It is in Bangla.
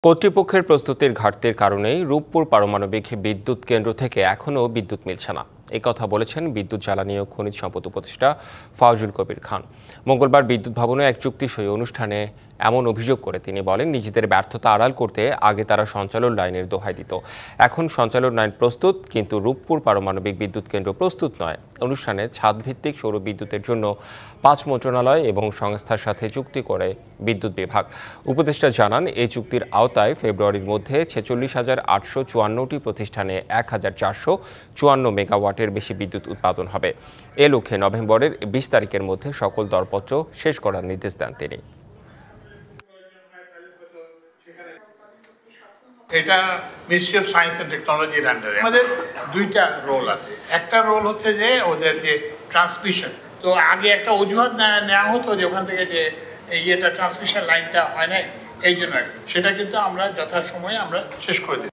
কর্তৃপক্ষের প্রস্তুতির ঘাটতির কারণেই রূপপুর পারমাণবিক বিদ্যুৎ কেন্দ্র থেকে এখনও বিদ্যুৎ মিলছে না। এই কথা বলেছেন বিদ্যুৎ জ্বালানি ও খনিজ সম্পদ উপদেষ্টা ফাউজুল কবির খান। মঙ্গলবার বিদ্যুৎ ভবনে এক চুক্তি সই অনুষ্ঠানে এমন অভিযোগ করে তিনি বলেন, নিজেদের ব্যর্থতা আড়াল করতে আগে তারা সঞ্চালন লাইনের দোহাই দিত। এখন সঞ্চালন লাইন প্রস্তুত, কিন্তু রূপপুর পারমাণবিক বিদ্যুৎ কেন্দ্র প্রস্তুত নয়। অনুষ্ঠানে ছাদভিত্তিক সৌর বিদ্যুতের জন্য 5 মন্ত্রণালয় এবং সংস্থার সাথে চুক্তি করে বিদ্যুৎ বিভাগ। উপদেষ্টা জানান, এই চুক্তির আওতায় ফেব্রুয়ারির মধ্যে 46,854টি প্রতিষ্ঠানে 1,454 মেগাওয়াটের বেশি বিদ্যুৎ উৎপাদন হবে। এ লক্ষ্যে নভেম্বরের 20 তারিখের মধ্যে সকল দরপত্র শেষ করার নির্দেশ দেন তিনি। এটা মিনিস্ট্রি অফ সায়েন্স অ্যান্ড টেকনোলজির আন্ডারে আমাদের দুইটা রোল আছে। একটা রোল হচ্ছে যে ওদের যে ট্রান্সমিশন, তো আগে একটা অজুহাত নেওয়া হতো যে ওখান থেকে যে ট্রান্সমিশন লাইনটা হয় নাই, এই জন্য সেটা কিন্তু আমরা যথাসময়ে আমরা শেষ করে দিই।